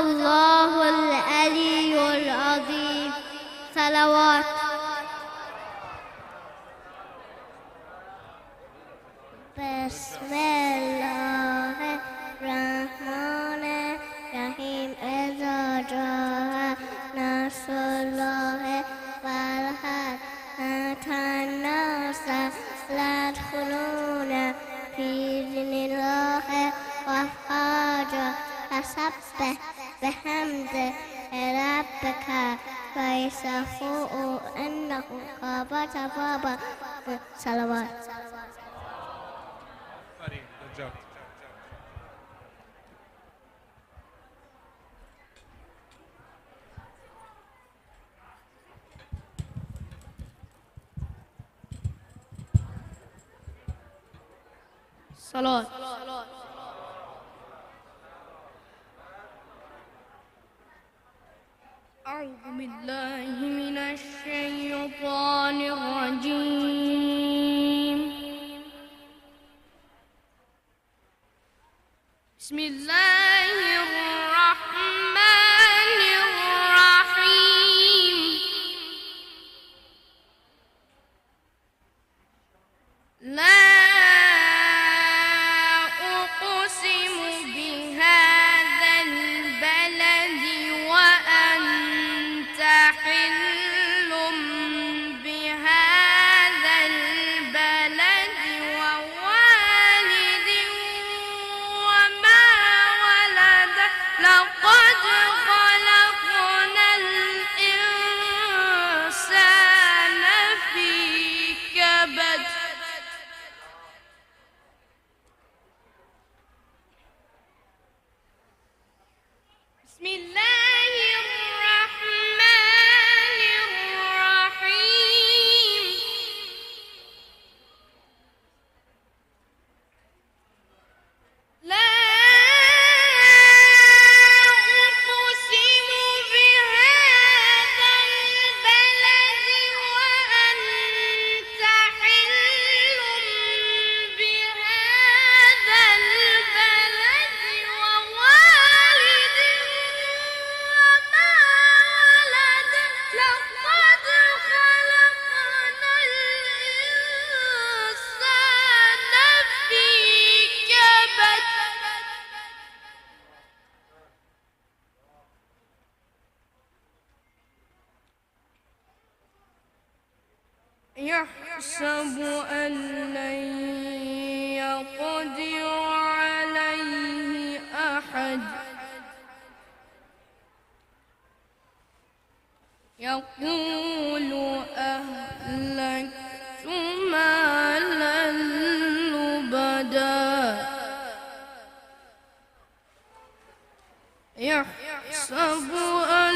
الله العلي العظيم. صلوات. بسم الله الرحمن الرحيم. إذا جاء نصر الله والفتح أتى الناس يدخلون في دين الله أفواجا فسبح بحمد ربك ويستغفره إنه كان توابا. صلوات. صلاة. أعوذ بالله من الشيطان الرجيم. بسم الله الرحمن الرحيم. لا أقسم بهذا البلد وأنت حل بهذا البلد ووالد وما ولد لقد خلقنا الإنسان في كبد. بسم الله الرحمن الرحيم. لا أقسم بهذا البلد وأنت حل بهذا البلد ووالد وما ولد لقد خلقنا الإنسان في كبد. يحسب أن لن يقدر عليه أحد. يقول أهلكت مالا لبدا. يحسب أن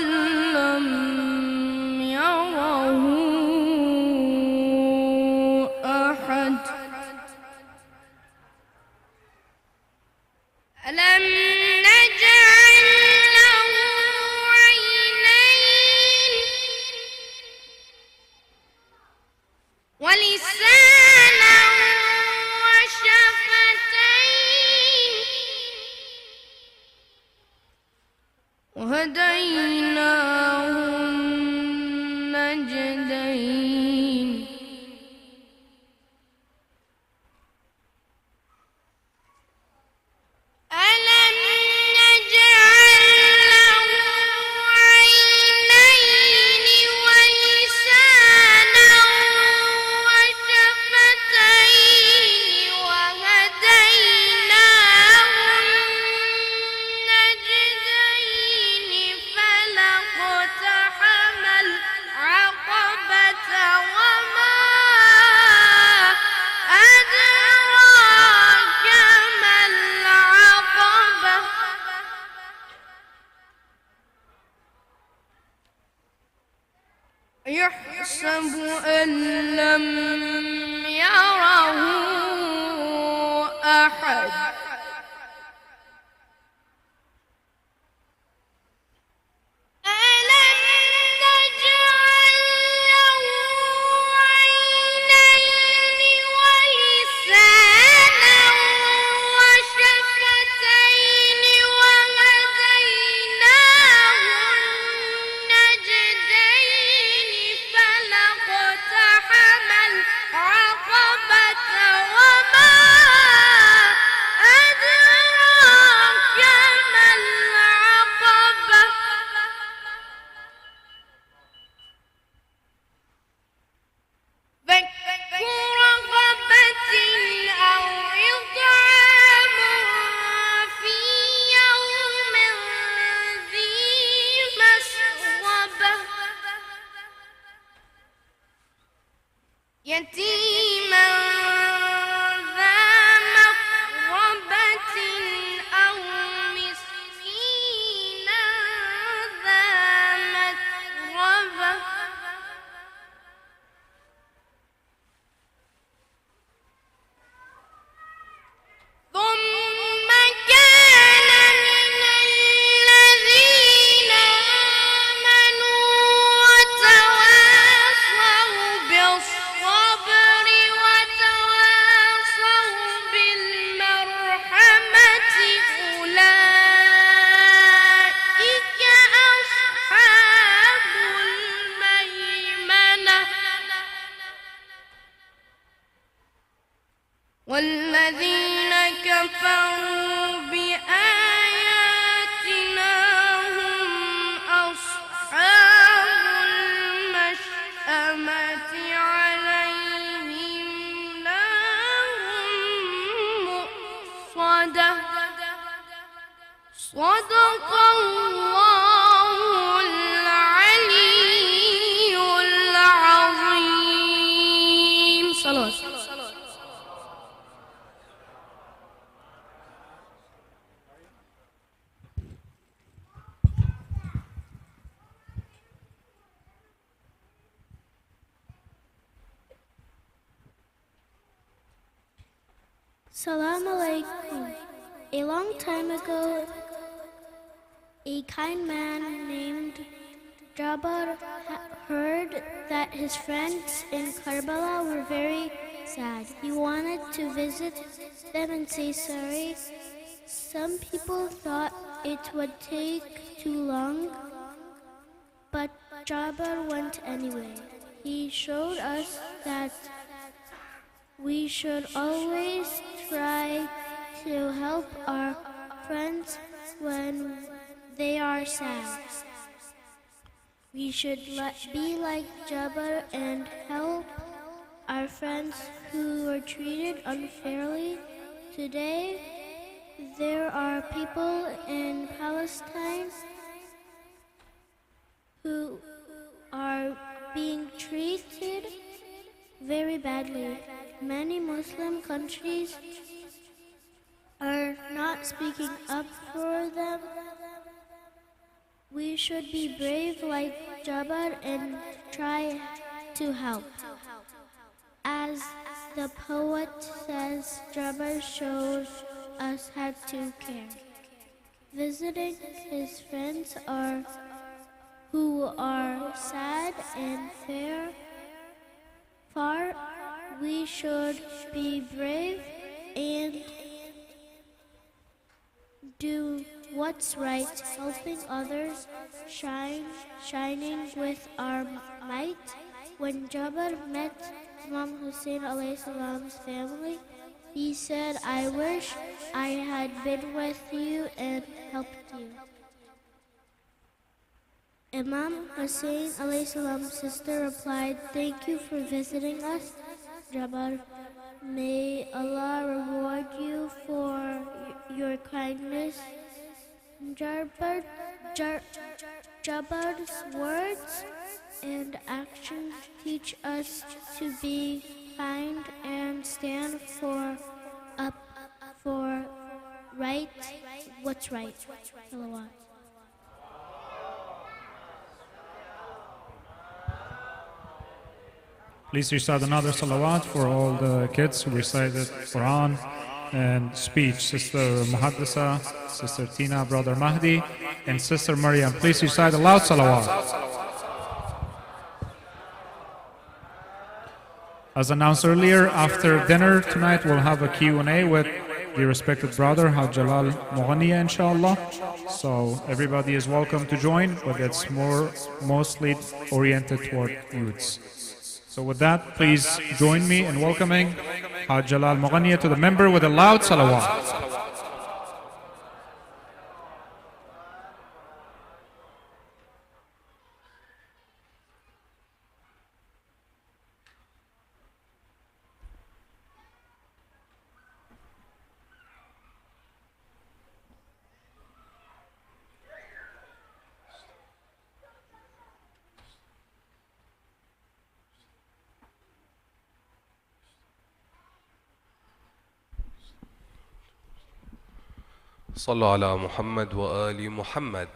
لم يره أحد. ألم نجعل له عينين ولسانا وشفتين وهديناه النجدين. ألم نجعل له عينين ولسانا وشفتين وهديناه النجدين. فلا اقتحم العقبة وما أدراك ما العقبة. يحسب أن لم يره أحد. ألم نجعل له عينين ولسانا وشفتين وهديناه يتيما ذا مقربة أو مسكينا ذا متربة ثم كان من الذين آمنوا وتواصوا بالصبر وتواصوا بالمرحمة أولئك أصحاب الميمنة والذين كفروا بآياتنا هم أصحاب المشأمة عليهم نار مؤصدة صدق الله العلي العظيم. صلوات. Salam alaikum. A long time ago, a kind man named Jabbar heard that his friends in Karbala were very sad. He wanted to visit them and say sorry. Some people thought it would take too long, but Jabbar went anyway. He showed us that we should always try to help our friends when they are sad. We should be like Jabbar and help our friends who were treated unfairly. Today, there are people in Palestine who are being treated very badly. Many Muslim countries are not speaking up for them. We should be brave like Jabbar and try to help. As the poet says, Jabbar showed us how to care. Visiting his friends who are sad and far, we should be brave and do what's right, helping others, shining with our might. When Jabbar met Imam Hussein alayhi salam's family, he said, "I wish I had been with you and helped you." Imam Hussein alayhi salam's sister replied, "Thank you for visiting us, Jabbar. May Allah reward you for your kindness." Jabbar's words and actions teach us to be kind and stand up for what's right. Salawat. Please recite another salawat for all the kids who recited Quran and speech. Sister Muhaddisa, Sister Tina, Brother Mahdi, and Sister Maryam. Please recite a loud salawat. As announced earlier, after dinner tonight we'll have a Q&A with the respected brother Hajj Jalal Moughania, inshallah. So everybody is welcome to join, but it's mostly oriented toward youths. So with that, please join me in welcoming Hajj Jalal Moughania to the member with a loud salawat. صلوا على محمد وآل محمد.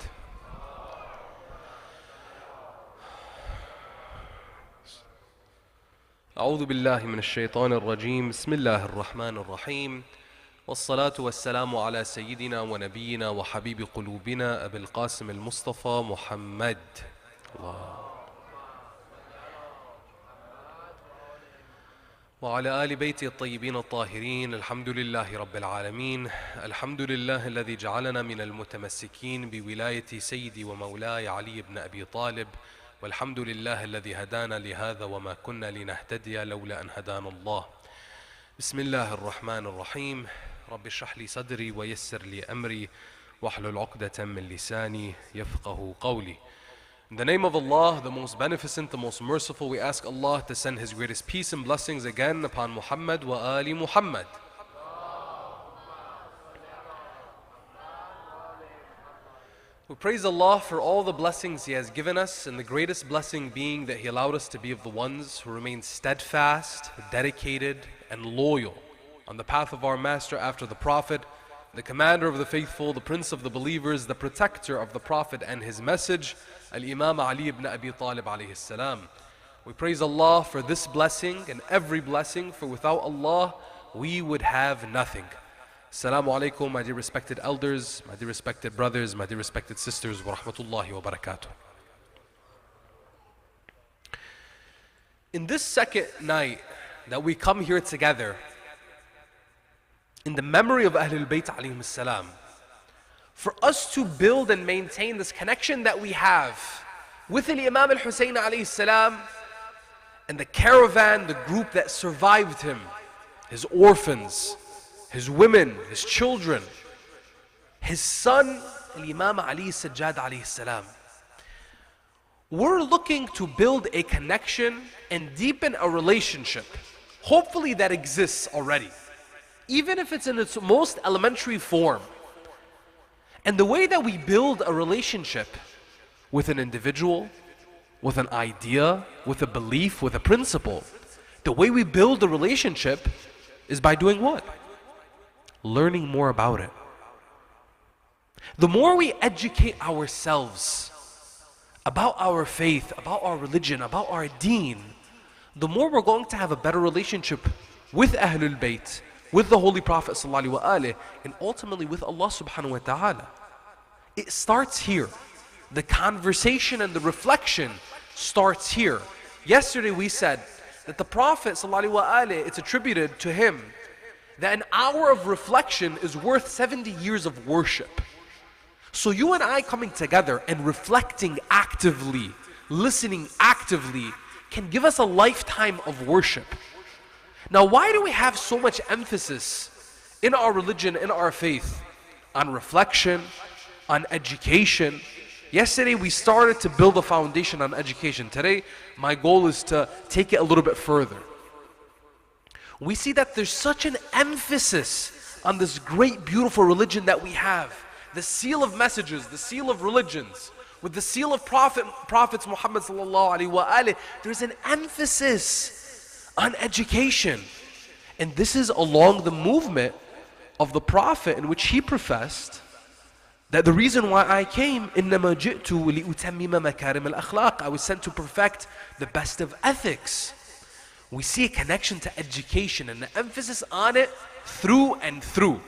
أعوذ بالله من الشيطان الرجيم. بسم الله الرحمن الرحيم. والصلاة والسلام على سيدنا ونبينا وحبيب قلوبنا أبي القاسم المصطفى محمد. الله. وعلى آل بيته الطيبين الطاهرين. الحمد لله رب العالمين. الحمد لله الذي جعلنا من المتمسكين بولاية سيدي ومولاي علي بن أبي طالب. والحمد لله الذي هدانا لهذا وما كنا لنهتدي لولا أن هدانا الله. بسم الله الرحمن الرحيم. رب اشرح لي صدري ويسر لي أمري واحلل عقدة من لساني يفقه قولي. In the name of Allah, the most beneficent, the most merciful, we ask Allah to send His greatest peace and blessings again upon Muhammad wa ali Muhammad. We praise Allah for all the blessings He has given us, and the greatest blessing being that He allowed us to be of the ones who remain steadfast, dedicated, and loyal on the path of our Master after the Prophet, the commander of the faithful, the prince of the believers, the protector of the Prophet and his message, Al-Imam Ali ibn Abi Talib alayhi salam. We praise Allah for this blessing and every blessing, for without Allah we would have nothing. Assalamu alaikum, my dear respected elders, my dear respected brothers, my dear respected sisters, wa rahmatullahi wa barakatuh. In this second night that we come here together, in the memory of Ahlul Bayt alayhim salam, for us to build and maintain this connection that we have with Imam al-Hussein alayhi salam and the caravan, the group that survived him, his orphans, his women, his children, his son, Imam Ali Sajjad alayhi salam. We're looking to build a connection and deepen a relationship, hopefully that exists already, even if it's in its most elementary form. And the way that we build a relationship with an individual, with an idea, with a belief, with a principle, the way we build a relationship is by doing what? Learning more about it. The more we educate ourselves about our faith, about our religion, about our deen, the more we're going to have a better relationship with Ahlul Bayt, with the Holy Prophet ﷺ, and ultimately with Allah subhanahu wa ta'ala. It starts here. The conversation and the reflection starts here. Yesterday we said that the Prophet ﷺ, it's attributed to him that an hour of reflection is worth 70 years of worship. So you and I coming together and reflecting actively, listening actively, can give us a lifetime of worship. Now, why do we have so much emphasis in our religion, in our faith, on reflection, on education? Yesterday we started to build a foundation on education. Today, my goal is to take it a little bit further. We see that there's such an emphasis on this great, beautiful religion that we have. The seal of messages, the seal of religions, with the seal of prophets Muhammad sallallahu alaihi wasallam. There's an emphasis on education. And this is along the movement of the Prophet, in which he professed that the reason why I came, إِنَّمَا جِئْتُ لِأُتَمِّمَ مَكَارِمَ الْأَخْلَاقِ, I was sent to perfect the best of ethics. We see a connection to education and the emphasis on it through and through.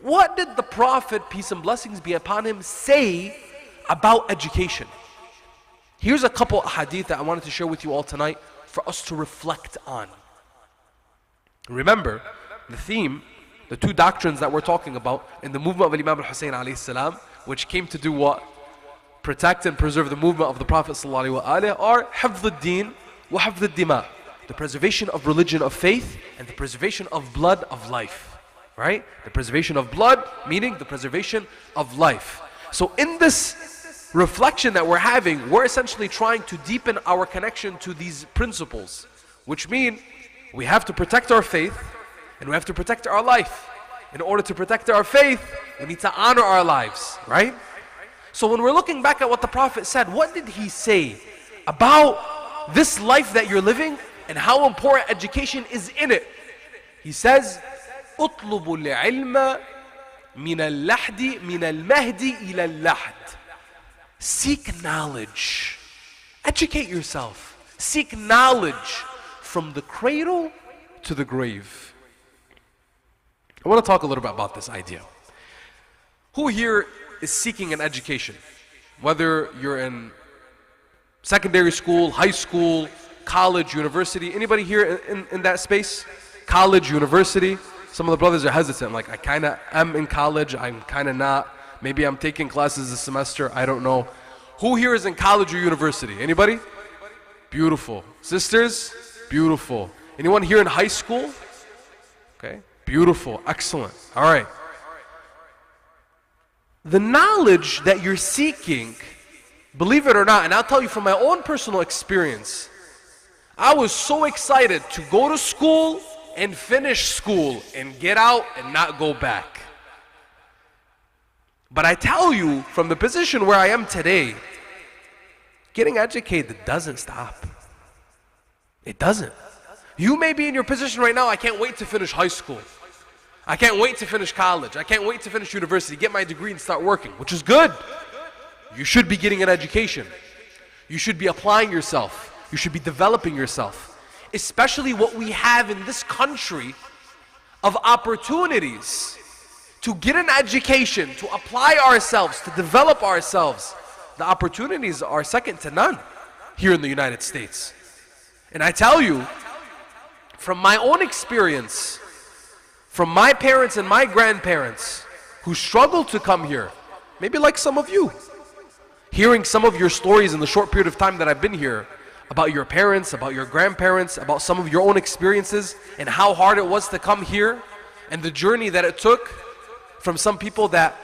What did the Prophet, peace and blessings be upon him, say about education? Here's a couple of hadith that I wanted to share with you all tonight for us to reflect on. Remember, the theme, the two doctrines that we're talking about in the movement of Imam al-Hussein alayhi salam, which came to do what? Protect and preserve the movement of the Prophet sallallahu alaihi wasallam, are حفظ الدين وحفظ الدماء, the preservation of religion, of faith, and the preservation of blood, of life. Right? The preservation of blood, meaning the preservation of life. So in this reflection that we're having, we're essentially trying to deepen our connection to these principles, which mean we have to protect our faith and we have to protect our life. In order to protect our faith, we need to honor our lives, right? So when we're looking back at what the Prophet said, what did he say about this life that you're living and how important education is in it? He says, اطلبوا العلم من اللحد من المهد إلى اللحد. Seek knowledge. Educate yourself. Seek knowledge from the cradle to the grave. I want to talk a little bit about this idea. Who here is seeking an education? Whether you're in secondary school, high school, college, university. Anybody here in that space? College, university. Some of the brothers are hesitant. Like, I kind of am in college, I'm kind of not. Maybe I'm taking classes this semester, I don't know. Who here is in college or university? Anybody? Beautiful. Sisters? Beautiful. Anyone here in high school? Okay. Beautiful. Excellent. All right. The knowledge that you're seeking, believe it or not, and I'll tell you from my own personal experience, I was so excited to go to school and finish school and get out and not go back. But I tell you, from the position where I am today, getting educated doesn't stop. It doesn't. You may be in your position right now, I can't wait to finish high school. I can't wait to finish college. I can't wait to finish university, get my degree and start working, which is good. You should be getting an education. You should be applying yourself. You should be developing yourself. Especially what we have in this country of opportunities to get an education, to apply ourselves, to develop ourselves. The opportunities are second to none here in the United States. And I tell you, from my own experience, from my parents and my grandparents who struggled to come here, maybe like some of you, hearing some of your stories in the short period of time that I've been here, about your parents, about your grandparents, about some of your own experiences and how hard it was to come here and the journey that it took from some people that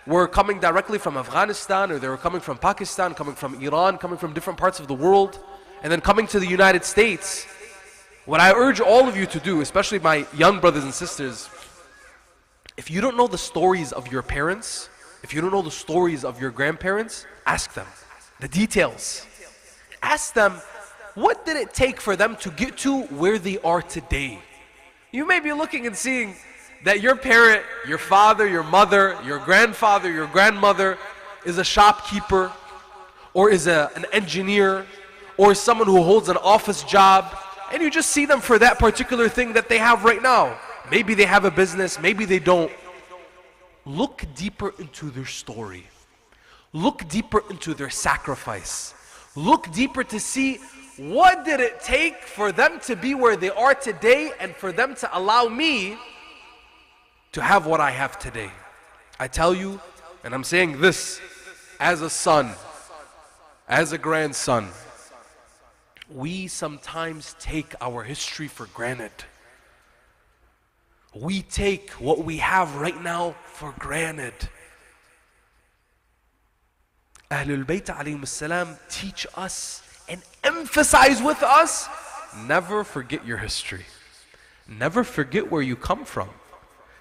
were coming directly from Afghanistan, or they were coming from Pakistan, coming from Iran, coming from different parts of the world, and then coming to the United States. What I urge all of you to do, especially my young brothers and sisters, if you don't know the stories of your parents, if you don't know the stories of your grandparents, ask them the details. Ask them, what did it take for them to get to where they are today? You may be looking and seeing that your parent, your father, your mother, your grandfather, your grandmother is a shopkeeper, or is an engineer, or someone who holds an office job, and you just see them for that particular thing that they have right now. Maybe they have a business, maybe they don't. Look deeper into their story. Look deeper into their sacrifice. Look deeper to see, what did it take for them to be where they are today, and for them to allow me to have what I have today. I tell you, and I'm saying this as a son, as a grandson, we sometimes take our history for granted. We take what we have right now for granted. Ahlul Bayt alayhim salam teach us and emphasize with us, never forget your history. Never forget where you come from.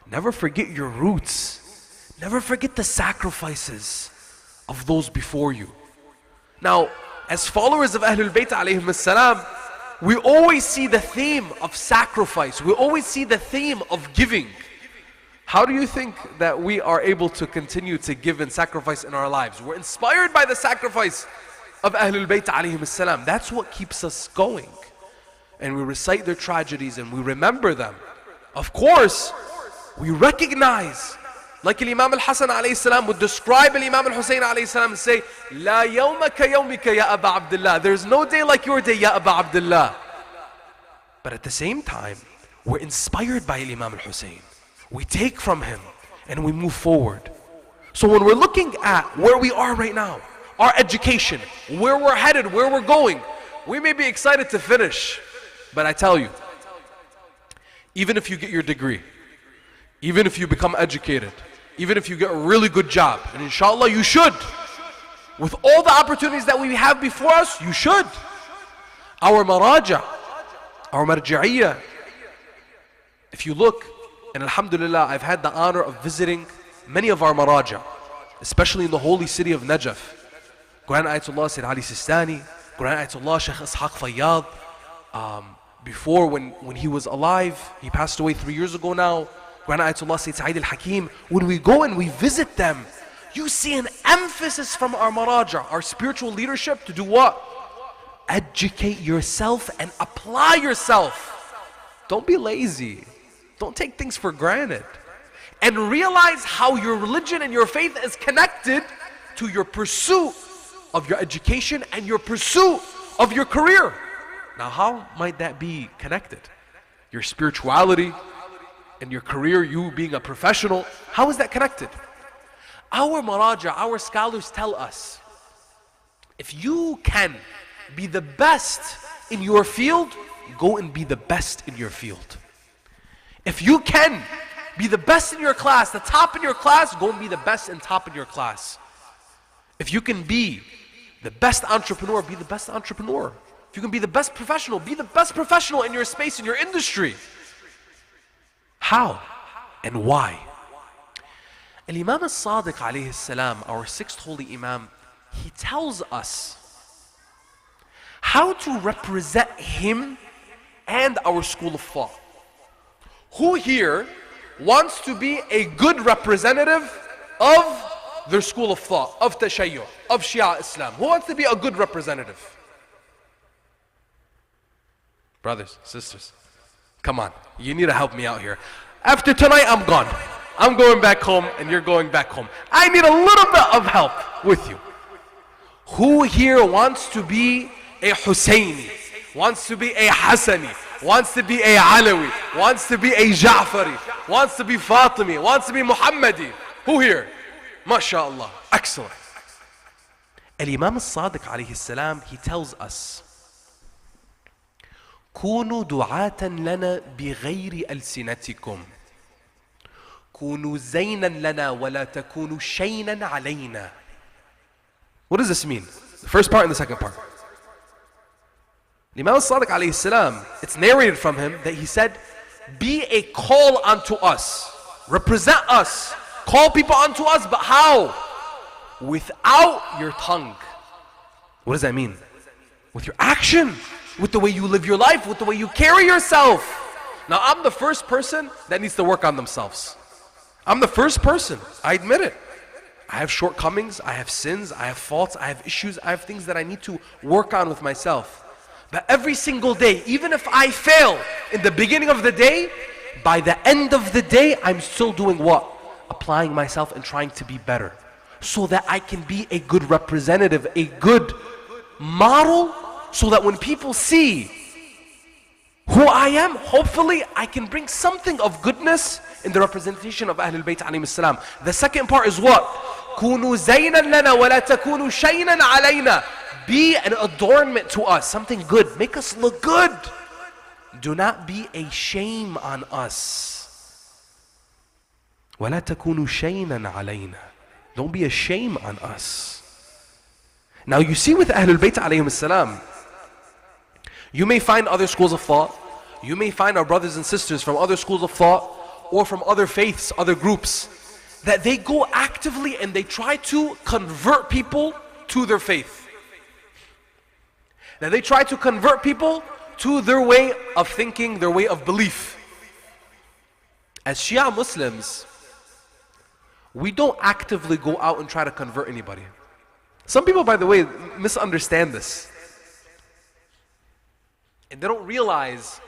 Never forget your roots. Never forget the sacrifices of those before you. Now, as followers of Ahlul Bayt alayhim salam, we always see the theme of sacrifice. We always see the theme of giving. How do you think that we are able to continue to give and sacrifice in our lives? We're inspired by the sacrifice of Ahlul Bayt alayhim salam. That's what keeps us going. And we recite their tragedies and we remember them. Of course, we recognize, like Imam al-Hasan alayhi salam would describe Imam al-Hussein alayhi salam and say, La yawma ka yawmika ya Aba Abdullah. There's no day like your day, ya Aba Abdullah. But at the same time, we're inspired by Imam al-Hussein. We take from him and we move forward. So when we're looking at where we are right now, our education, where we're headed, where we're going, we may be excited to finish. But I tell you, even if you get your degree, even if you become educated, even if you get a really good job, and inshallah you should, with all the opportunities that we have before us, you should. Our maraja, our marja'iyya, if you look, and alhamdulillah, I've had the honor of visiting many of our maraja, especially in the holy city of Najaf. Grand Ayatollah Sayyid Ali Sistani, Grand Ayatollah Sheikh Ishaq Fayyad. Before, when he was alive, he passed away 3 years ago now, Grand Ayatollah Sayyid Sa'id al-Hakim, when we go and we visit them, you see an emphasis from our maraja, our spiritual leadership, to do what? Educate yourself and apply yourself. Don't be lazy. Don't take things for granted. And realize how your religion and your faith is connected to your pursuit of your education and your pursuit of your career. Now, how might that be connected? Your spirituality and your career, you being a professional, how is that connected? Our maraja, our scholars tell us, if you can be the best in your field, go and be the best in your field. If you can be the best in your class, the top in your class, go and be the best and top in your class. If you can be the best entrepreneur, be the best entrepreneur. If you can be the best professional, be the best professional in your space, in your industry. How and why? Al-Imam al-Sadiq alayhi salam, our sixth holy Imam, he tells us how to represent him and our school of thought. Who here wants to be a good representative of their school of thought, of Tashayyu', of Shia Islam? Who wants to be a good representative? Brothers, sisters, come on, you need to help me out here. After tonight, I'm gone. I'm going back home and you're going back home. I need a little bit of help with you. Who here wants to be a Husayni, wants to be a Hassani, wants to be a Alawi, wants to be a Ja'fari, wants to be Fatimi, wants to be Muhammadi? Who here? MashaAllah. Excellent. Al-Imam al-Sadiq alayhi salam, he tells us, كونوا دعاة لنا بغير ألسنتكم كونوا زينا لنا ولا تكونوا شينا علينا. What does this mean? The first part and the second part. Imam al-Sadiq alayhi salam, it's narrated from him that he said, be a call unto us, represent us, call people unto us, but how? Without your tongue. What does that mean? With your action, with the way you live your life, with the way you carry yourself. Now, I'm the first person that needs to work on themselves. I'm the first person, I admit it. I have shortcomings, I have sins, I have faults, I have issues, I have things that I need to work on with myself. But every single day, even if I fail in the beginning of the day, by the end of the day, I'm still doing what? Applying myself and trying to be better. So that I can be a good representative, a good model, so that when people see who I am, hopefully I can bring something of goodness in the representation of Ahlul Bayt alayhim salam. The second part is what? كُونُوا زَيْنًا لَنَا وَلَا تَكُونُوا شَيْنًا عَلَيْنَا. Be an adornment to us, something good. Make us look good. Do not be a shame on us. وَلَا تَكُونُوا شَيْنًا عَلَيْنَا. Don't be a shame on us. Now you see with Ahlul Bayt alayhim salam, you may find other schools of thought, you may find our brothers and sisters from other schools of thought, or from other faiths, other groups, that they go actively and they try to convert people to their faith. That they try to convert people to their way of thinking, their way of belief. As Shia Muslims, we don't actively go out and try to convert anybody. Some people, by the way, misunderstand this. And they don't realize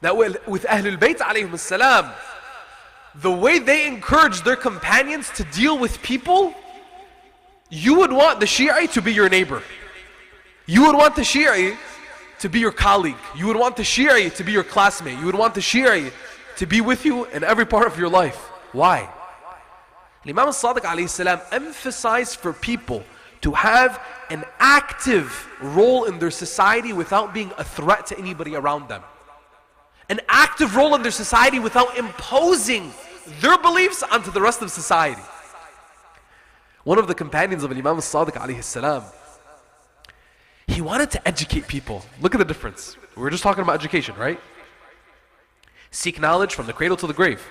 that with Ahlul Bayt alayhim salam, the way they encourage their companions to deal with people, you would want the Shi'i to be your neighbor. You would want the Shi'i to be your colleague. You would want the Shi'i to be your classmate. You would want the Shi'i to be with you in every part of your life. Why? Imam al-Sadiq alayhi salam emphasized for people to have an active role in their society without being a threat to anybody around them. An active role in their society without imposing their beliefs onto the rest of society. One of the companions of Imam al-Sadiq alayhi salam, he wanted to educate people. Look at the difference. We were just talking about education, right? Seek knowledge from the cradle to the grave.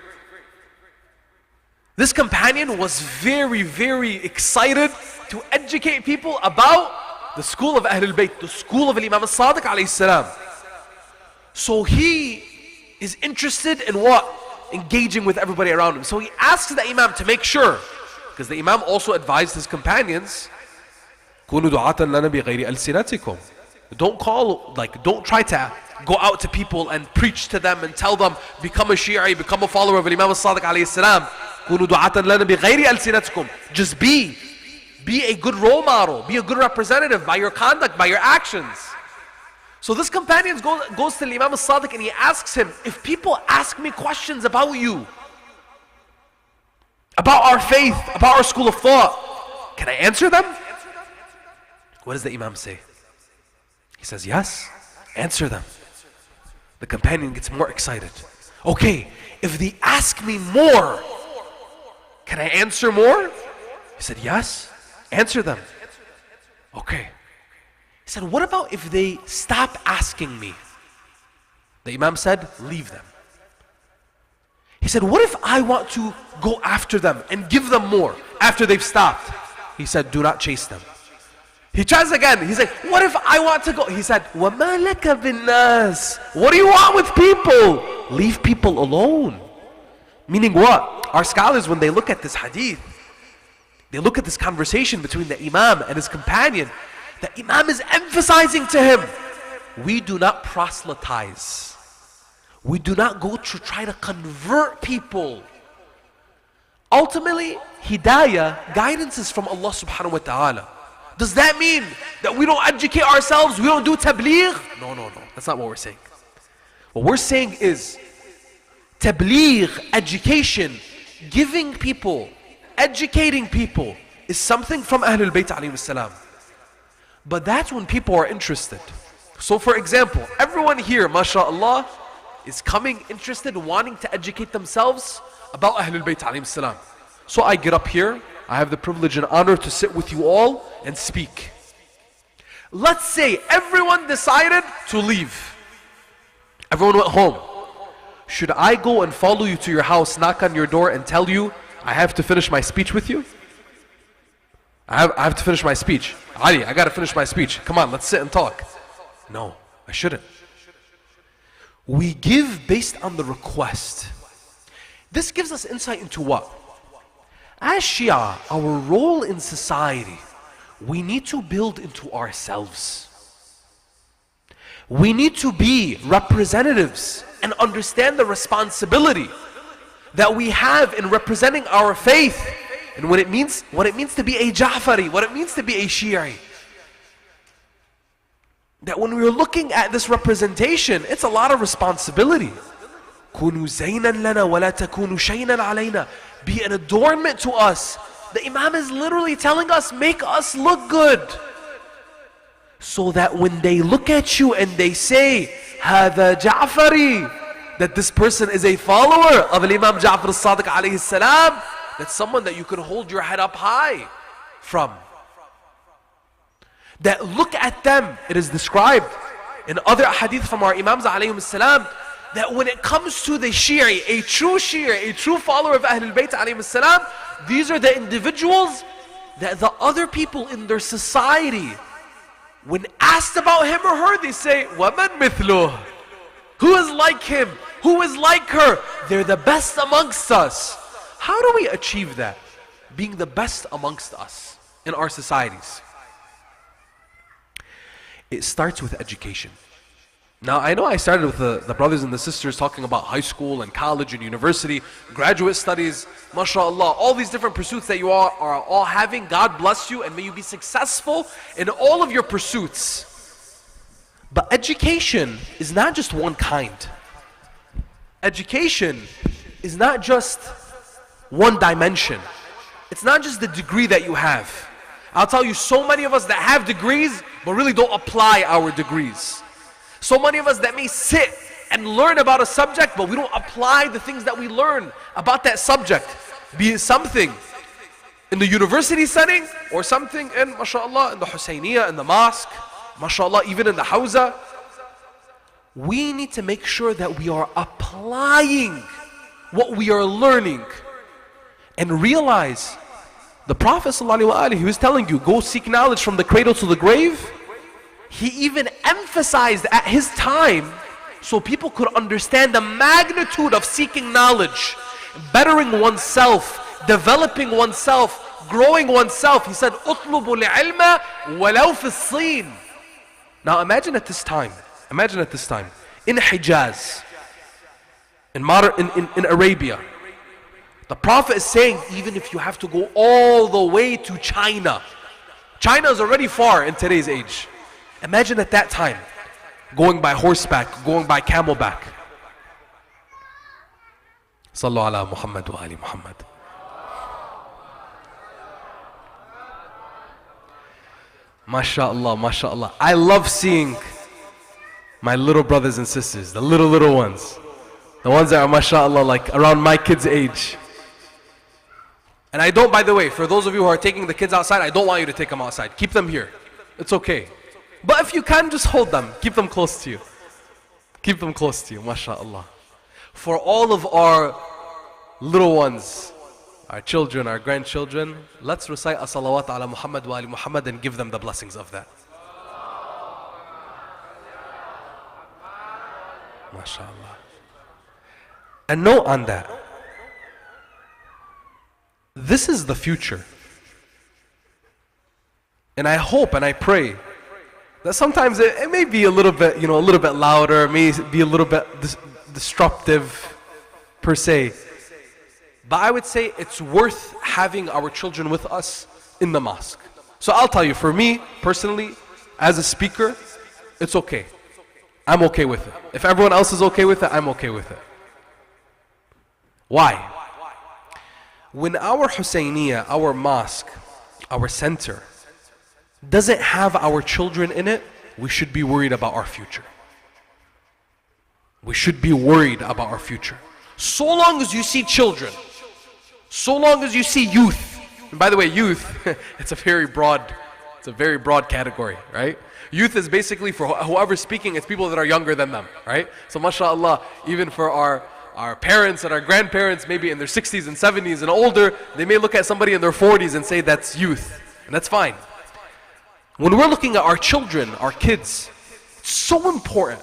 This companion was very, very excited to educate people about the school of Ahlul Bayt, the school of Imam al-Sadiq alayhi salam. So he is interested in what? engaging with everybody around him. So he asks the Imam to make sure, because the Imam also advised his companions, كونوا دعاة لنا بغير ألسنتكم. Don't try to go out to people and preach to them and tell them, become a Shi'i, become a follower of Imam al-Sadiq alayhi salam. كونوا دعاة لنا بغير ألسنتكم. Just be a good role model, be a good representative by your conduct, by your actions. So this companion goes to Imam al-Sadiq and he asks him, if people ask me questions about you, about our faith, about our school of thought, can I answer them? What does the Imam say? He says, yes, answer them. The companion gets more excited. Okay, if they ask me more, can I answer more? He said, yes, answer them. Okay. He said, what about if they stop asking me? The Imam said, leave them. He said, what if I want to go after them and give them more after they've stopped? He said, do not chase them. He tries again. He said, what if I want to go? He said, وَمَا لَكَ بِالنَّاسِ. What do you want with people? Leave people alone. Meaning what? Our scholars, when they look at this hadith, they look at this conversation between the Imam and his companion, the Imam is emphasizing to him, we do not proselytize. We do not go to try to convert people. Ultimately, hidayah, guidance is from Allah subhanahu wa ta'ala. Does that mean that we don't educate ourselves, we don't do tabligh? No. That's not what we're saying. What we're saying is, tabligh, education, giving people, educating people, is something from Ahlul Bayt alayhim salam. But that's when people are interested. So for example, everyone here, mashallah, is coming interested, wanting to educate themselves about Ahlul Bayt alayhim salam. So I get up here, I have the privilege and honor to sit with you all and speak. Let's say everyone decided to leave. Everyone went home. Should I go and follow you to your house, knock on your door and tell you, I have to finish my speech with you? I have to finish my speech. Ali, I got to finish my speech. Come on, let's sit and talk. No, I shouldn't. We give based on the request. This gives us insight into what? As Shia, our role in society, we need to build into ourselves. We need to be representatives and understand the responsibility that we have in representing our faith and what it means to be a Ja'fari, what it means to be a Shi'i. That when we're looking at this representation, it's a lot of responsibility. كُونُوا زَيْنًا لَنَا وَلَا تَكُونُوا شَيْنًا عَلَيْنَا. Be an adornment to us. The Imam is literally telling us, make us look good. So that when they look at you and they say, هَذَا جَعْفَرِي, that this person is a follower of Imam Ja'far al-Sadiq alayhi salam, that's someone that you can hold your head up high from. That look at them, it is described in other hadith from our Imams alayhim salam, that when it comes to the Shi'i, a true follower of Ahlul Bayt alayhim salam, these are the individuals that the other people in their society, when asked about him or her, they say, وَمَنْ مِثْلُهُ. Who is like him? Who is like her? They're the best amongst us. How do we achieve that? Being the best amongst us in our societies. It starts with education. Now I know I started with the brothers and the sisters talking about high school and college and university, graduate studies, mashallah, all these different pursuits that you are all having. God bless you and may you be successful in all of your pursuits. But education is not just one kind. Education is not just one dimension. It's not just the degree that you have. I'll tell you, so many of us that have degrees but really don't apply our degrees. So many of us that may sit and learn about a subject, but we don't apply the things that we learn about that subject. Be it something in the university setting, or something in, mashallah, in the Husayniyah, in the mosque, mashallah, even in the Hawza. We need to make sure that we are applying what we are learning. And realize, the Prophet ﷺ, he was telling you, go seek knowledge from the cradle to the grave. He even emphasized at his time, so people could understand the magnitude of seeking knowledge, bettering oneself, developing oneself, growing oneself. He said, اطلبوا العلم ولو في الصين. Now imagine at this time, in Hijaz, in Arabia, the Prophet is saying, even if you have to go all the way to China, China is already far in today's age. Imagine at that time, going by horseback, going by camelback. Sallu ala Muhammad wa ali Muhammad. MashaAllah, MashaAllah. I love seeing my little brothers and sisters, the little ones. The ones that are, MashaAllah, like around my kids' age. And I don't, by the way, for those of you who are taking the kids outside, I don't want you to take them outside. Keep them here. It's okay. But if you can, just hold them. Keep them close to you. Keep them close to you, MashaAllah. For all of our little ones, our children, our grandchildren, let's recite a salawat ala Muhammad wa ali Muhammad and give them the blessings of that. MashaAllah. And note on that, this is the future. And I hope and I pray that sometimes it may be a little bit, a little bit louder, may be a little bit disruptive per se. But I would say it's worth having our children with us in the mosque. So I'll tell you, for me personally, as a speaker, it's okay. I'm okay with it. If everyone else is okay with it, I'm okay with it. Why? When our Husayniyah, our mosque, our center, doesn't have our children in it, we should be worried about our future. We should be worried about our future. So long as you see children, so long as you see youth, and by the way, youth, it's a very broad category, right? Youth is basically, for whoever's speaking, it's people that are younger than them, right? So mashallah, even for our parents and our grandparents, maybe in their 60s and 70s and older, they may look at somebody in their 40s and say that's youth, and that's fine. When we're looking at our children, our kids, it's so important,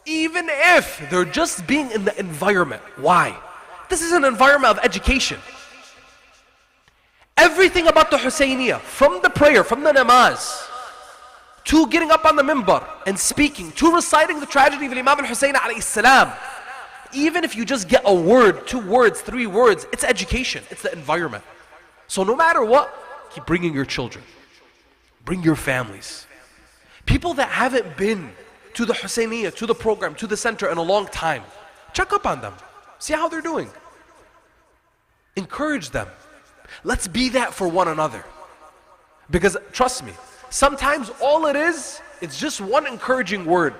even if they're just being in the environment. Why? This is an environment of education. Everything about the Husayniyah, from the prayer, from the namaz, to getting up on the minbar and speaking, to reciting the tragedy of Imam al-Husayn alayhi salam, even if you just get a word, 2 words, 3 words, it's education, it's the environment. So no matter what, keep bringing your children. Bring your families. People that haven't been to the Husayniyah, to the program, to the center in a long time, check up on them. See how they're doing. Encourage them. Let's be that for one another. Because trust me, sometimes all it is, it's just one encouraging word.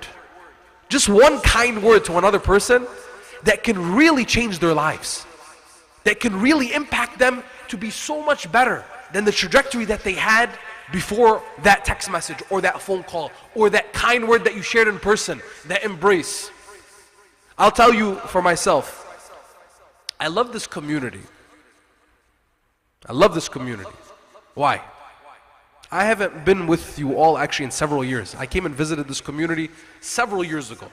Just one kind word to another person that can really change their lives. That can really impact them to be so much better than the trajectory that they had before that text message or that phone call or that kind word that you shared in person, that embrace. I'll tell you for myself, I love this community. I love this community. Why? I haven't been with you all actually in several years. I came and visited this community several years ago.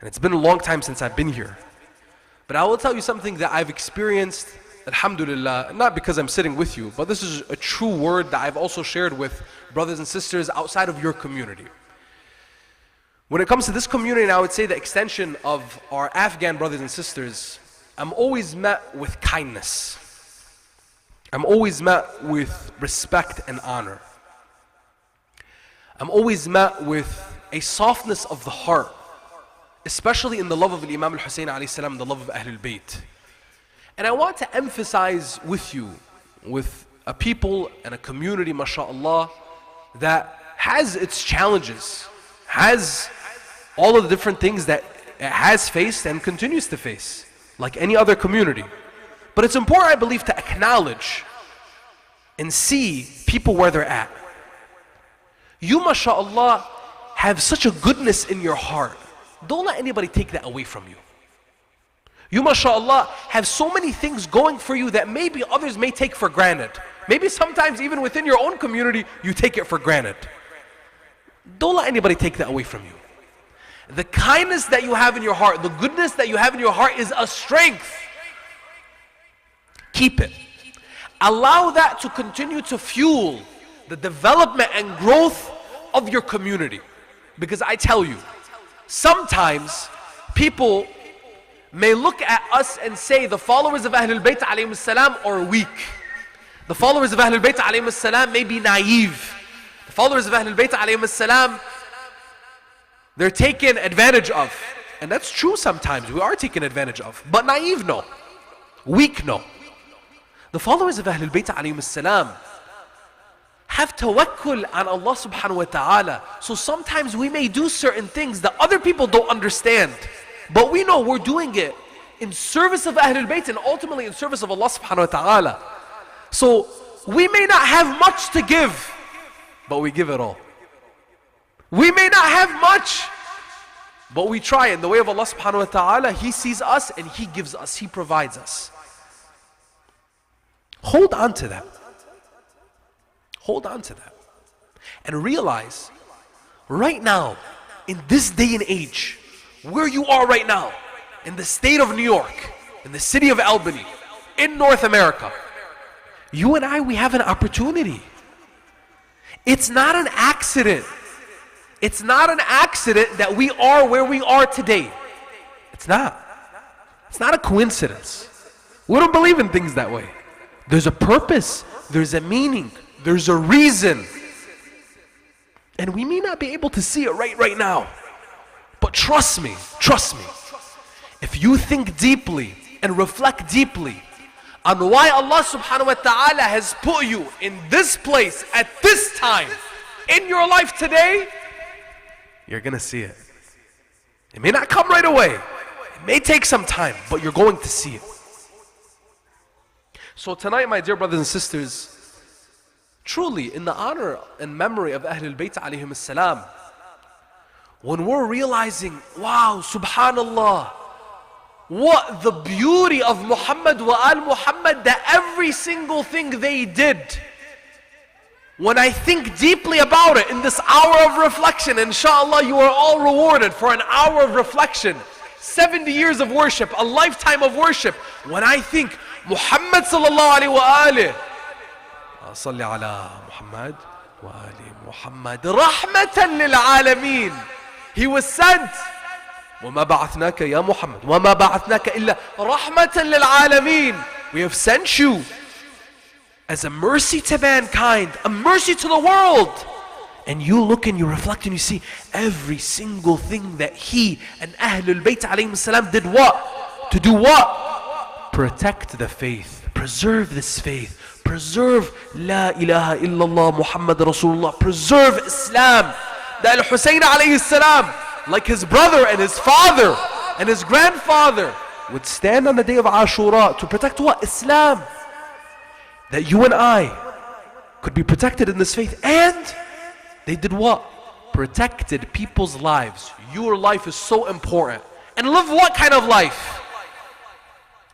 And it's been a long time since I've been here. But I will tell you something that I've experienced, alhamdulillah, not because I'm sitting with you, but this is a true word that I've also shared with brothers and sisters outside of your community. When it comes to this community, and I would say the extension of our Afghan brothers and sisters, I'm always met with kindness. I'm always met with respect and honor. I'm always met with a softness of the heart, especially in the love of Imam al-Husayn alayhi salam, the love of Ahlul Bayt. And I want to emphasize with you, with a people and a community, mashallah, that has its challenges, has all of the different things that it has faced and continues to face, like any other community. But it's important, I believe, to acknowledge and see people where they're at. You, mashallah, have such a goodness in your heart. Don't let anybody take that away from you. You, mashallah, have so many things going for you that maybe others may take for granted. Maybe sometimes even within your own community, you take it for granted. Don't let anybody take that away from you. The kindness that you have in your heart, the goodness that you have in your heart is a strength. Keep it. Allow that to continue to fuel the development and growth of your community. Because I tell you, sometimes people may look at us and say the followers of Ahlul Bayt alayhim salam are weak. The followers of Ahlul Bayt alayhim salam may be naive. The followers of Ahlul Bayt alayhim salam, they're taken advantage of. And that's true sometimes, we are taken advantage of. But naive, no. Weak, no. The followers of Ahlul Bayt alayhim salam have tawakkul on Allah subhanahu wa ta'ala. So sometimes we may do certain things that other people don't understand. But we know we're doing it in service of Ahlul Bayt and ultimately in service of Allah subhanahu wa ta'ala. So we may not have much to give, but we give it all. We may not have much, but we try in the way of Allah subhanahu wa ta'ala. He sees us and He gives us, He provides us. Hold on to that. Hold on to that. And realize, right now, in this day and age, where you are right now, in the state of New York, in the city of Albany, in North America, you and I, we have an opportunity. It's not an accident. It's not an accident that we are where we are today. It's not. It's not a coincidence. We don't believe in things that way. There's a purpose, there's a meaning, there's a reason. And we may not be able to see it right now. But trust me, if you think deeply and reflect deeply on why Allah subhanahu wa ta'ala has put you in this place at this time in your life today, you're gonna see it. It may not come right away. It may take some time, but you're going to see it. So tonight, my dear brothers and sisters, truly in the honor and memory of Ahlul Bayt alayhim salam, when we're realizing, wow, subhanallah, what the beauty of Muhammad wa al Muhammad, that every single thing they did, when I think deeply about it in this hour of reflection, inshallah you are all rewarded for an hour of reflection, 70 years of worship, a lifetime of worship. When I think Muhammad sallallahu alayhi wa alih, salli ala Muhammad wa ali Muhammad, rahmatan lil alameen. He was sent, وَمَا بَعَثْنَاكَ يَا مُحَمَّدْ وَمَا بَعَثْنَاكَ إِلَّا رَحْمَةً لِلْعَالَمِينَ. We have sent you as a mercy to mankind, a mercy to the world. And you look and you reflect and you see every single thing that he and Ahlul Bayt alayhim salam did what? To do what? Protect the faith, preserve this faith, preserve La ilaha illallah Muhammad Rasulullah, preserve Islam. That Al-Hussein alayhi salam, like his brother and his father and his grandfather, would stand on the day of Ashura to protect what? Islam. That you and I could be protected in this faith. And they did what? Protected people's lives. Your life is so important. And live what kind of life?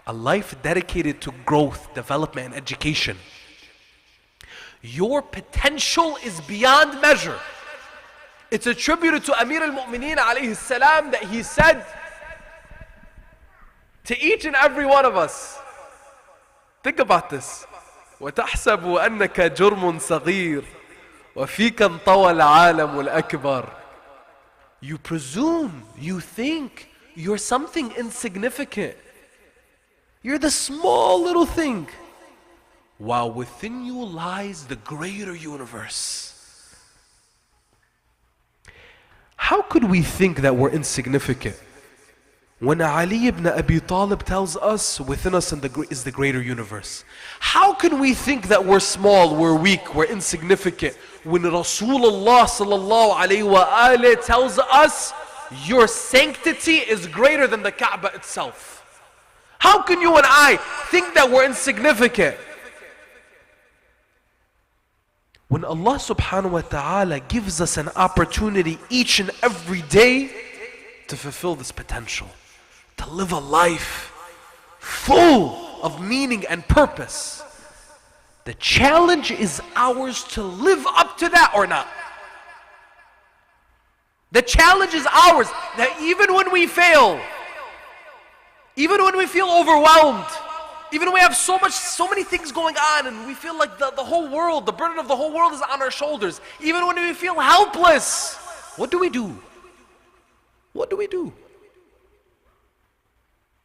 A life dedicated to growth, development, and education. Your potential is beyond measure. It's attributed to Amir al-Mu'mineen alayhi salam that he said to each and every one of us, think about this, وَتَحْسَبُ أَنَّكَ جُرْمٌ صَغِيرٌ وَفِيكَ انطَوَى الْعَالَمُ الْأَكْبَرُ. You presume, you think you're something insignificant. You're the small little thing, while within you lies the greater universe. How could we think that we're insignificant when Ali ibn Abi Talib tells us within us is the greater universe? How can we think that we're small, we're weak, we're insignificant when Rasulullah sallallahu alayhi wa alayhi tells us your sanctity is greater than the Kaaba itself? How can you and I think that we're insignificant when Allah subhanahu wa ta'ala gives us an opportunity each and every day to fulfill this potential, to live a life full of meaning and purpose? The challenge is ours to live up to that or not. The challenge is ours, that even when we fail, even when we feel overwhelmed, even when we have so many things going on and we feel like the whole world, the burden of the whole world is on our shoulders, even when we feel helpless, what do we do? What do we do?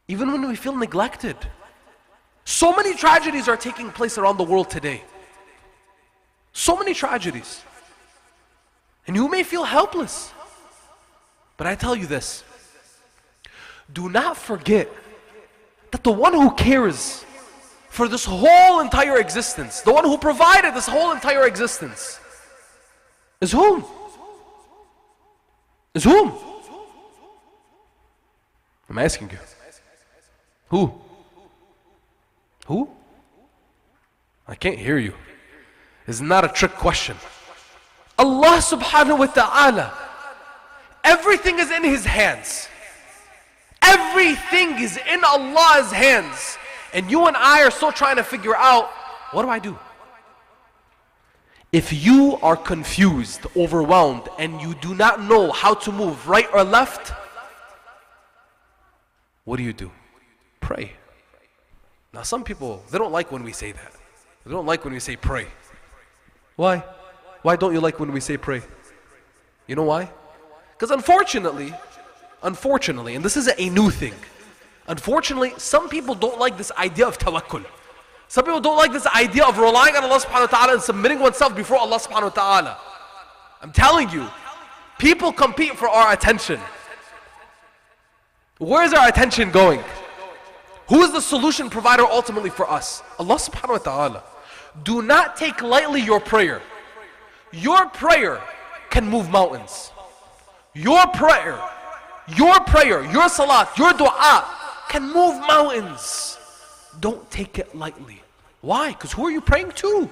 Even when we feel neglected. So many tragedies are taking place around the world today. So many tragedies. And you may feel helpless. But I tell you this, do not forget that the one who cares for this whole entire existence, the one who provided this whole entire existence, is whom? Is whom? I'm asking you. Who? Who? I can't hear you. It's not a trick question. Allah subhanahu wa ta'ala. Everything is in His hands. Everything is in Allah's hands. And you and I are still trying to figure out, what do I do? If you are confused, overwhelmed, and you do not know how to move right or left, what do? Pray. Now some people, they don't like when we say that. They don't like when we say pray. Why? Why don't you like when we say pray? You know why? Because unfortunately, and this isn't a new thing, unfortunately, some people don't like this idea of tawakkul. Some people don't like this idea of relying on Allah subhanahu wa ta'ala and submitting oneself before Allah subhanahu wa ta'ala. I'm telling you, people compete for our attention. Where is our attention going? Who is the solution provider ultimately for us? Allah subhanahu wa ta'ala. Do not take lightly your prayer. Your prayer can move mountains. Your prayer, your salat, your dua can move mountains. Don't take it lightly. Why? Because who are you praying to?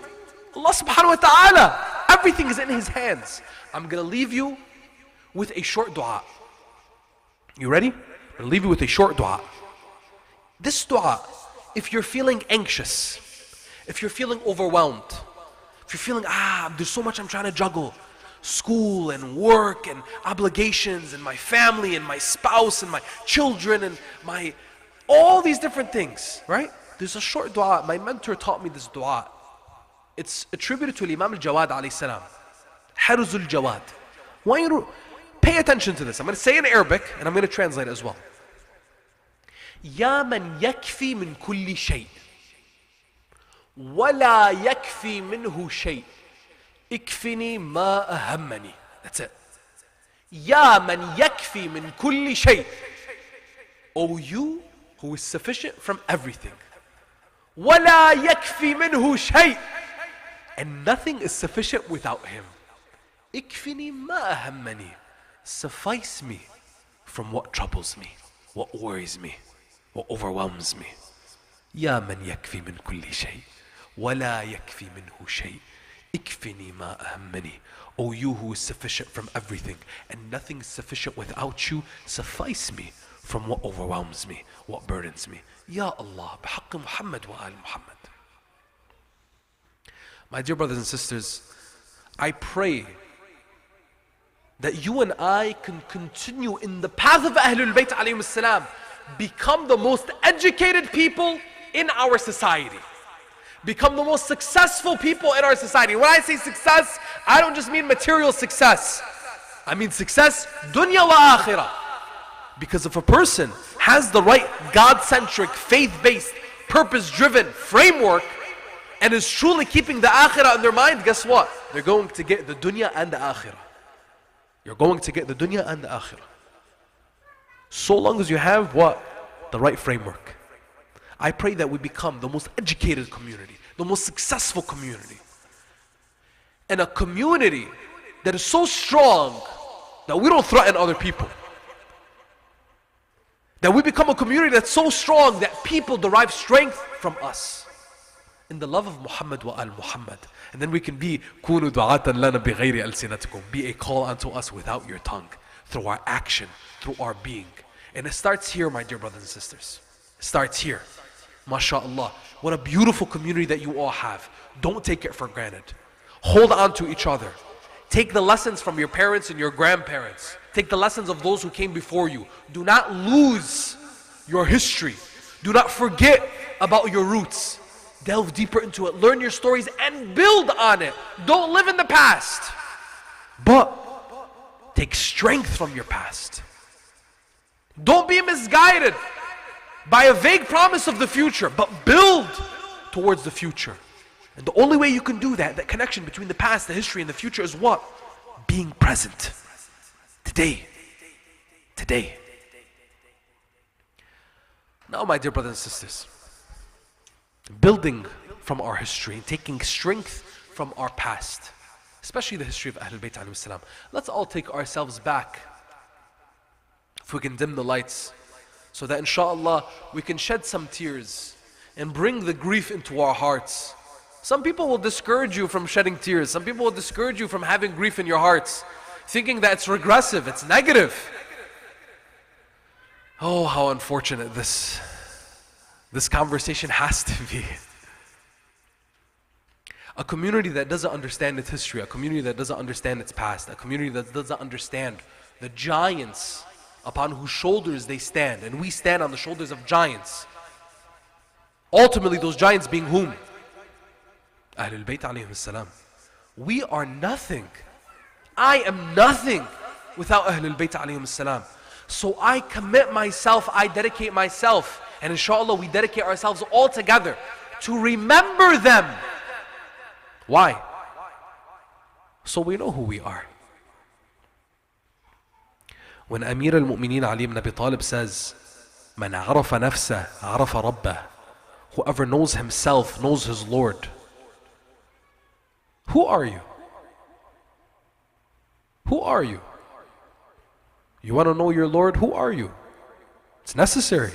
Allah subhanahu wa ta'ala. Everything is in His hands. I'm going to leave you with a short dua. You ready? I'm going to leave you with a short dua. This dua, if you're feeling anxious, if you're feeling overwhelmed, if you're feeling, there's so much I'm trying to juggle, school and work and obligations and my family and my spouse and my children and all these different things, right? There's a short dua. My mentor taught me this dua. It's attributed to Imam al-Jawad alayhi salam. Haruz al-Jawad. I want you to pay attention to this. I'm going to say in Arabic and I'm going to translate it as well. يا من يكفي من كل شيء ولا يكفي منه شيء اكفني ما أهمني. That's it. يا من يكفي من كل شيء. O you who is sufficient from everything. ولا يكفي منه شيء. And nothing is sufficient without Him. اكفني ما أهمني. Suffice me from what troubles me, what worries me, what overwhelms me. يا من يكفي من كل شيء ولا يكفي منه شيء اكفني ما أهمني. O you who is sufficient from everything and nothing is sufficient without you, suffice me from what overwhelms me, what burdens me. Ya Allah, بحق محمد وآل Muhammad. My dear brothers and sisters, I pray that you and I can continue in the path of Ahlul Bayt alayhim salam, become the most educated people in our society, become the most successful people in our society. When I say success, I don't just mean material success. I mean success dunya wa akhirah. Because if a person has the right God-centric, faith-based, purpose-driven framework and is truly keeping the akhirah in their mind, guess what? They're going to get the dunya and the akhirah. You're going to get the dunya and the akhirah. So long as you have what? The right framework. I pray that we become the most educated community, the most successful community. And a community that is so strong that we don't threaten other people. That we become a community that's so strong that people derive strength from us. In the love of Muhammad wa al-Muhammad. And then we can be كُونُوا دُعَاةً لَنَا بِغَيْرِ أَلْسِنَتِكُمْ. Be a call unto us without your tongue. Through our action, through our being. And it starts here, my dear brothers and sisters. It starts here. MashaAllah. What a beautiful community that you all have. Don't take it for granted. Hold on to each other. Take the lessons from your parents and your grandparents. Take the lessons of those who came before you. Do not lose your history. Do not forget about your roots. Delve deeper into it. Learn your stories and build on it. Don't live in the past. But take strength from your past. Don't be misguided by a vague promise of the future, but build towards the future. And the only way you can do that, that connection between the past, the history, and the future is what? Being present. Today. Today. Now, my dear brothers and sisters, building from our history and taking strength from our past, especially the history of Ahlul Bayt alayhim salam. Let's all take ourselves back, if we can dim the lights, so that inshallah we can shed some tears and bring the grief into our hearts. Some people will discourage you from shedding tears. Some people will discourage you from having grief in your hearts, thinking that it's regressive, it's negative. Oh, how unfortunate this conversation has to be. A community that doesn't understand its history, a community that doesn't understand its past, a community that doesn't understand the giants upon whose shoulders they stand, and we stand on the shoulders of giants. Ultimately, those giants being whom? Ahlul Bayt alayhim salam. We are nothing. I am nothing without Ahlul Bayt alayhim salam. So I commit myself, I dedicate myself, and inshallah we dedicate ourselves all together to remember them. Why? So we know who we are. When Amir al-Mu'mineen Ali ibn Abi Talib says, "Man arafa nafsa, arafa rabbah," whoever knows himself knows his Lord. Who are you? Who are you? You want to know your Lord? Who are you? It's necessary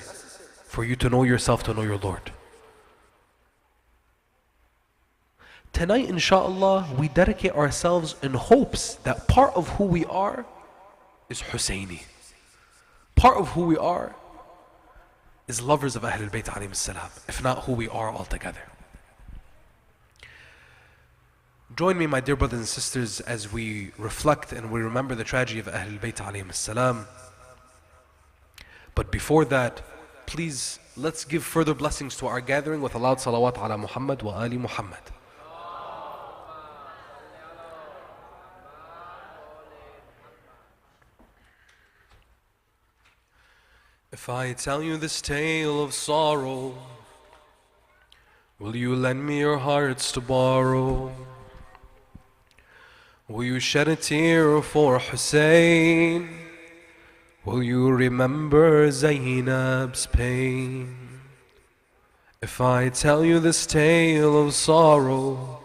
for you to know yourself, to know your Lord. Tonight, inshallah, we dedicate ourselves in hopes that part of who we are is Husseini. Part of who we are is lovers of Ahlul Bayt alayhim salam, if not who we are altogether. Join me, my dear brothers and sisters, as we reflect and we remember the tragedy of Ahlul Bayt alayhim salam. But before that, please, let's give further blessings to our gathering with a loud salawat ala Muhammad wa ali Muhammad. If I tell you this tale of sorrow, will you lend me your hearts to borrow? Will you shed a tear for Hussein? Will you remember Zainab's pain? If I tell you this tale of sorrow,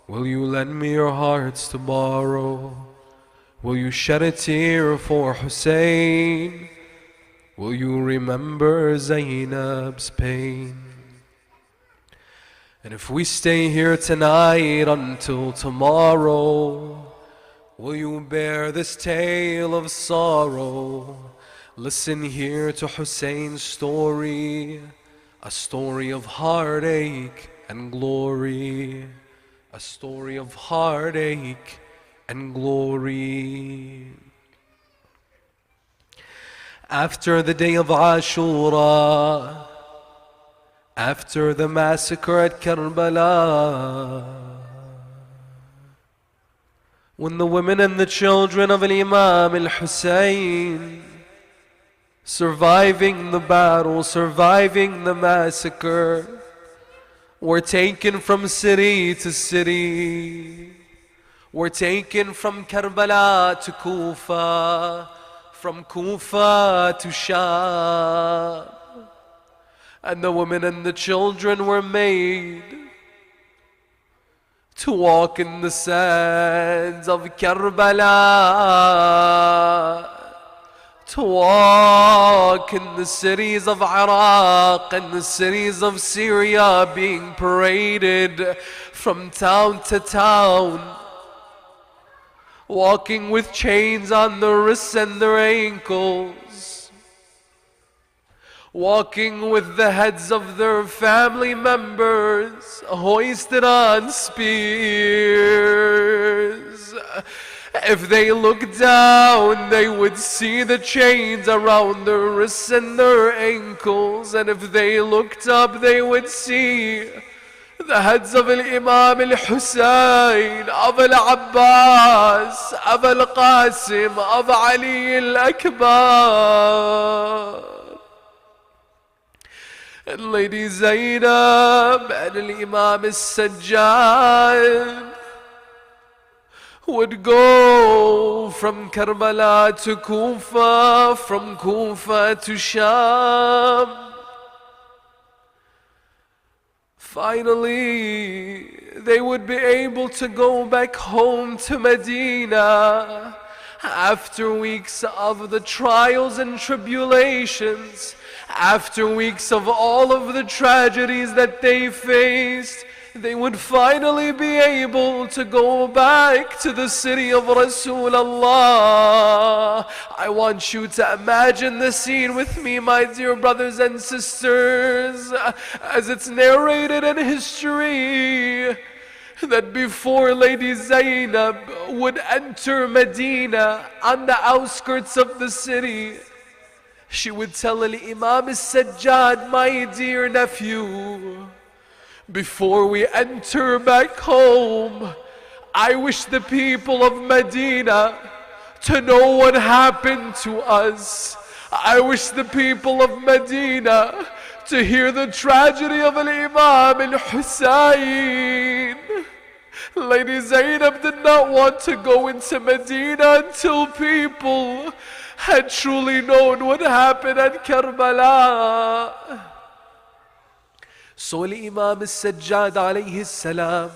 will you lend me your hearts to borrow? Will you shed a tear for Hussein? Will you remember Zainab's pain? And if we stay here tonight until tomorrow, will you bear this tale of sorrow? Listen here to Hussein's story, a story of heartache and glory, a story of heartache and glory. After the day of Ashura, after the massacre at Karbala, when the women and the children of Imam al-Hussein, surviving the battle, surviving the massacre, were taken from city to city, were taken from Karbala to Kufa, from Kufa to Sham, and the women and the children were made to walk in the sands of Karbala, to walk in the cities of Iraq and the cities of Syria, being paraded from town to town, walking with chains on their wrists and their ankles, walking with the heads of their family members hoisted on spears, If they looked down, they would see the chains around their wrists and their ankles. And if they looked up, they would see the heads of Imam al-Hussein, of al-Abbas, of al-Qasim, of Ali al-Akbar. And Lady Zainab and Imam al-Sajjad would go from Karbala to Kufa, from Kufa to Sham. Finally, they would be able to go back home to Medina after weeks of the trials and tribulations, after weeks of all of the tragedies that they faced. They would finally be able to go back to the city of Rasulullah. I want you to imagine the scene with me, my dear brothers and sisters, as it's narrated in history, that before Lady Zainab would enter Medina on the outskirts of the city, she would tell Imam al-Sajjad, my dear nephew, before we enter back home, I wish the people of Medina to know what happened to us. I wish the people of Medina to hear the tragedy of Imam al-Hussein. Lady Zainab did not want to go into Medina until people had truly known what happened at Karbala. So Imam al-Sajjad alayhi salam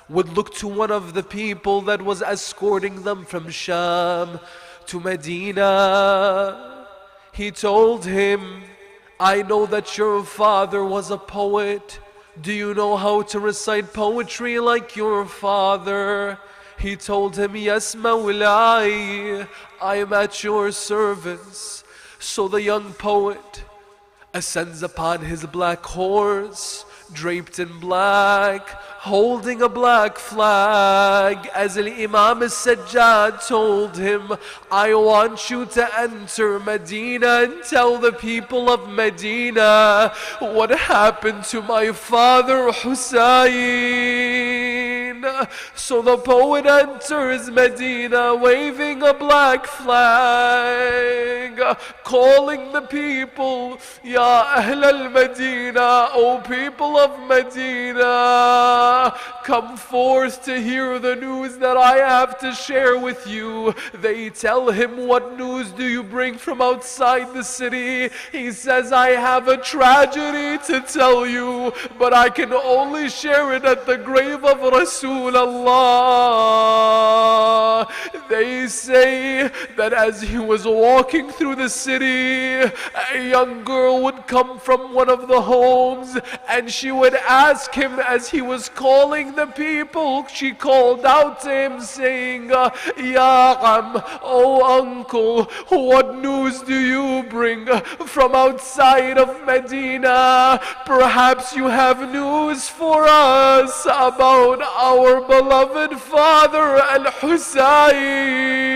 would look to one of the people that was escorting them from Sham to Medina. He told him, I know that your father was a poet. Do you know how to recite poetry like your father? He told him, yes, Mawlai, I am at your service. So the young poet ascends upon his black horse, draped in black, holding a black flag, as Imam al-Sajjad told him, I want you to enter Medina and tell the people of Medina what happened to my father Hussein. So the poet enters Medina waving a black flag, calling the people, Ya Ahl al-Medina, O people of Medina, come forth to hear the news that I have to share with you. They tell him, what news do you bring from outside the city? He says, I have a tragedy to tell you, but I can only share it at the grave of Rasulullah. They say that as he was walking through the city, a young girl would come from one of the homes and she would ask him, as he was calling the people, she called out to him saying, Ya Am, oh uncle, what news do you bring from outside of Medina? Perhaps you have news for us about our beloved father Al-Hussein.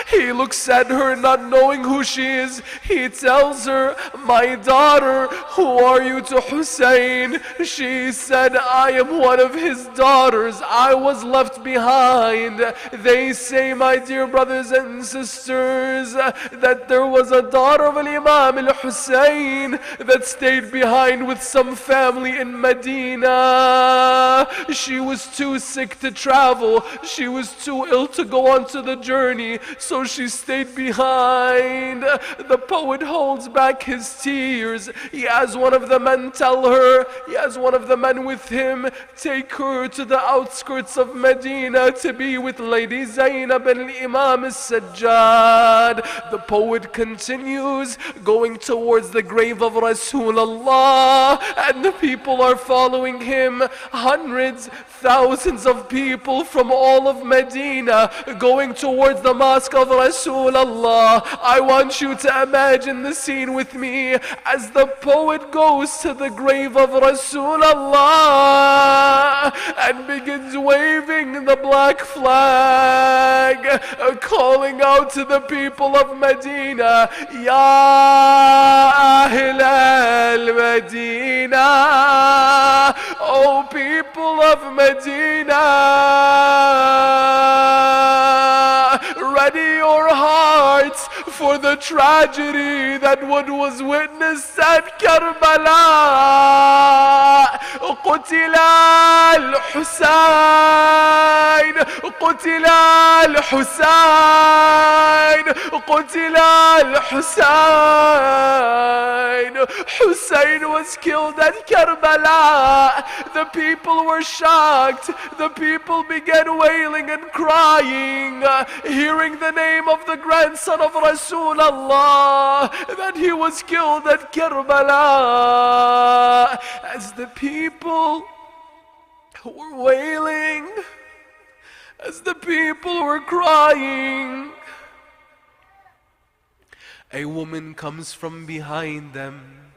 He looks at her not knowing who she is. He tells her, my daughter, who are you to Hussein? She said, I am one of his daughters. I was left behind. They say, my dear brothers and sisters, that there was a daughter of Imam al-Hussein that stayed behind with some family in Medina. She was too sick to travel. She was too ill to go on to the journey, so she stayed behind. The poet holds back his tears. He has one of the men tell her, he has one of the men with him, take her to the outskirts of Medina to be with Lady Zainab and Imam al-Sajjad. The poet continues, going towards the grave of Rasulullah, and the people are following him. Hundreds, thousands of people from all of Medina going towards the mosque of of Rasulullah. I want you to imagine the scene with me as the poet goes to the grave of Rasulullah and begins waving the black flag, calling out to the people of Medina, Ya Ahl al-Medina, O people of Medina, ready your hearts for the tragedy that was witnessed at Karbala. قتل الحسين قتل الحسين قتل الحسين. Hussein was killed at Karbala. The people were shocked. The people began wailing and crying, hearing the name of the grandson of Rasulullah, that he was killed at Karbala. As the people were wailing, as the people were crying, a woman comes from behind them,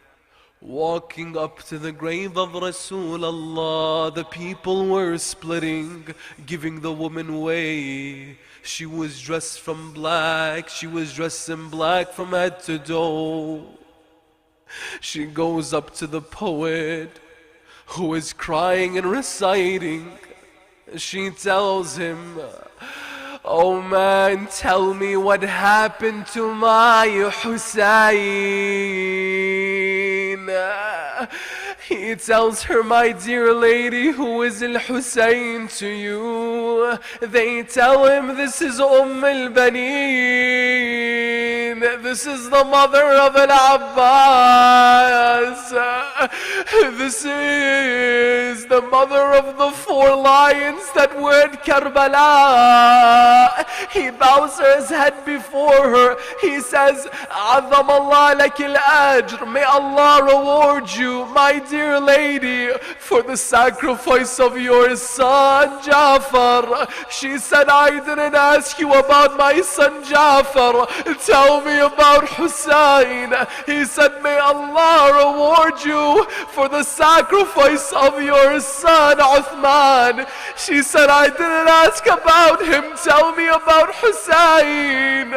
walking up to the grave of Rasulullah. The people were splitting, giving the woman way. She was dressed from black. She was dressed in black from head to toe. She goes up to the poet who is crying and reciting. She tells him, oh man, tell me what happened to my Hussein. He tells her, my dear lady, who is al-Hussein to you? They tell him, this is al-Baneen. This is the mother of al-Abbas. This is the mother of the 4 lions that were at Karbala. He bows his head before her. He says, عظم الله لك الأجر. May Allah reward you, my dear lady, for the sacrifice of your son Jafar. She said, I didn't ask you about my son Jafar. Tell me about Hussein. He said, may Allah reward you for the sacrifice of your son Uthman. She said, I didn't ask about him. Tell me about Hussein.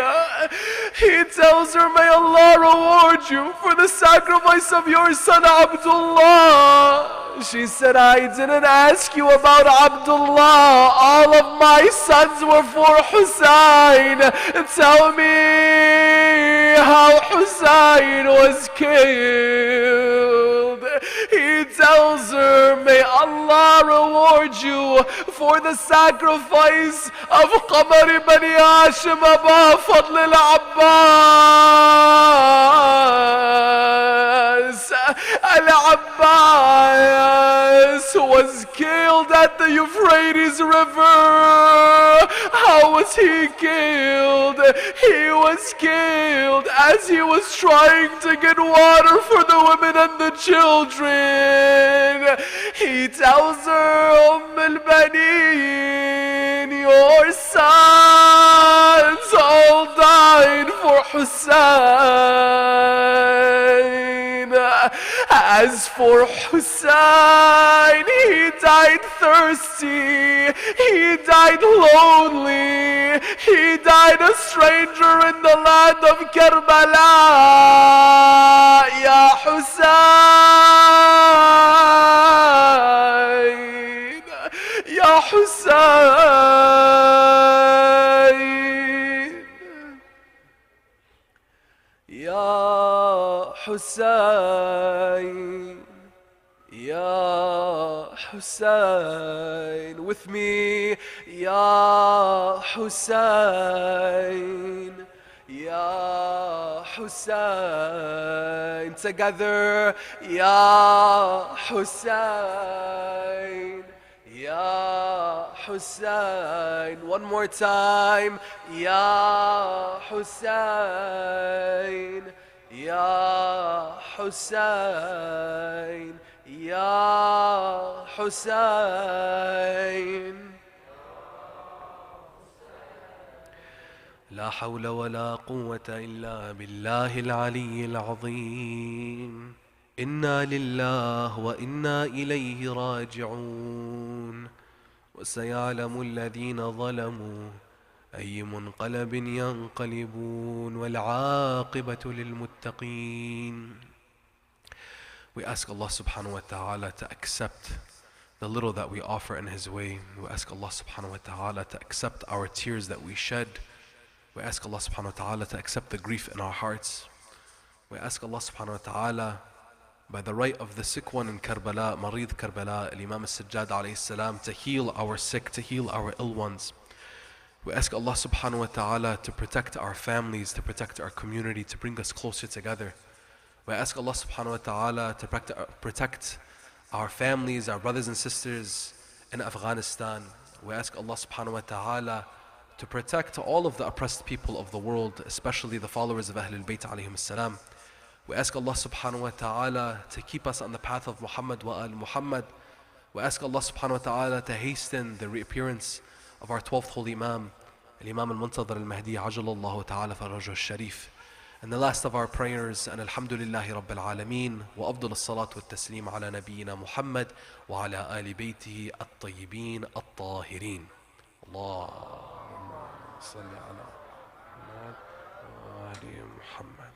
He tells her, may Allah reward you for the sacrifice of your son Abdullah. She said, I didn't ask you about Abdullah. All of my sons were for Hussein. Tell me how Hussein was killed. He tells her, may Allah reward you for the sacrifice of Qamar Bani Hashim Aba Fadl al-Abbas. Al-Abbas was killed at the Euphrates River. How was he killed? He was killed as he was trying to get water for the women and the children. He tells her, al-Baneen, your sons all died for Hussein. As for Hussein, he died thirsty, he died lonely, he died a stranger in the land of Karbala. Ya Hussein, Ya Hussein, Ya Hussein, Ya Hussein. With me, Ya Hussein, Ya Hussein. Together, Ya Hussein, Ya Hussein. One more time, Ya Hussein, Ya Hussein, Ya Hussein. لا حول ولا قوة إلا بالله العلي العظيم إنا لله وإنا إليه راجعون وسيعلم الذين ظلموا أي منقلب ينقلبون والعاقبة للمتقين. We ask Allah subhanahu wa ta'ala to accept the little that we offer in His way. We ask Allah subhanahu wa ta'ala to accept our tears that we shed. We ask Allah subhanahu wa ta'ala to accept the grief in our hearts. We ask Allah subhanahu wa ta'ala, by the right of the sick one in Karbala, Marid Karbala, Imam al-Sajjad alayhi salam, to heal our sick, to heal our ill ones. We ask Allah subhanahu wa ta'ala to protect our families, to protect our community, to bring us closer together. We ask Allah subhanahu wa ta'ala to protect our families, our brothers and sisters in Afghanistan. We ask Allah subhanahu wa ta'ala to protect all of the oppressed people of the world, especially the followers of Ahlul Bayt alayhim salam. We ask Allah subhanahu wa ta'ala to keep us on the path of Muhammad wa al Muhammad. We ask Allah subhanahu wa ta'ala to hasten the reappearance of our 12th holy Imam, Imam al-Muntadhir al-Mahdi, Ajalallahu ta'ala farajhu al-Sharif. And the last of our prayers, and alhamdulillahi rabbil alameen, wa afdal as-salatu wa taslim ala nabiyyina Muhammad wa ala ali baytihi at-tayyibin at-tahirin. Allahumma salli ala Muhammad wa ali Muhammad.